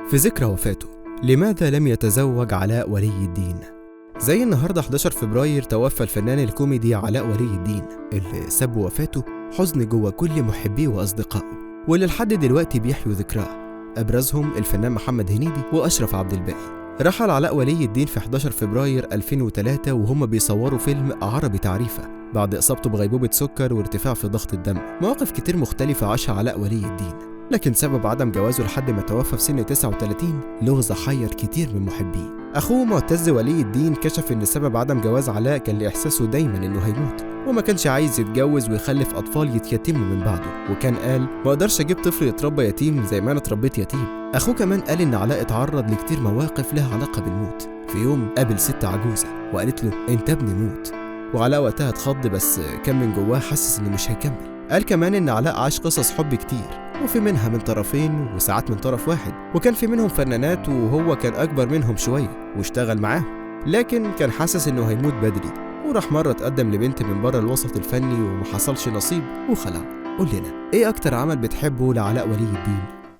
في ذكرى وفاته. لماذا لم يتزوج علاء ولي الدين؟ زي النهارده 11 فبراير توفى الفنان الكوميدي علاء ولي الدين اللي ساب وفاته حزن جوه كل محبيه وأصدقائه، واللي لحد دلوقتي بيحيوا ذكراه، أبرزهم الفنان محمد هنيدي وأشرف عبد الباقي. رحل علاء ولي الدين في 11 فبراير 2003 وهم بيصوروا فيلم عربي تعريفة بعد إصابته بغيبوبة سكر وارتفاع في ضغط الدم. مواقف كتير مختلفة عاشها علاء ولي الدين، لكن سبب عدم جوازه لحد ما توفى في سن 39 لغز حير كتير من محبيه. أخوه معتز ولي الدين كشف إن سبب عدم جواز علاء كان لإحساسه دايما إنه هيموت وما كانش عايز يتجوز ويخلف أطفال يتيتموا من بعده، وكان قال ما اقدرش أجيب طفل يتربى يتيم زي ما أنا اتربيت يتيم. أخوه كمان قال إن علاء اتعرض لكتير مواقف لها علاقة بالموت. في يوم قابل ست عجوزة وقالت له أنت ابن موت، وعلاء وقتها اتخض بس كان من جواه حاسس إنه مش هيكمل. قال كمان إن علاء عاش قصص حب كتير وفي منها من طرفين وساعات من طرف واحد، وكان في منهم فنانات وهو كان أكبر منهم شوية واشتغل معاهم، لكن كان حاسس إنه هيموت بدري، وراح مرة اتقدم لبنت من بره الوسط الفني وما حصلش نصيب وخلع. قول لنا إيه أكتر عمل بتحبه لعلاء ولي الدين؟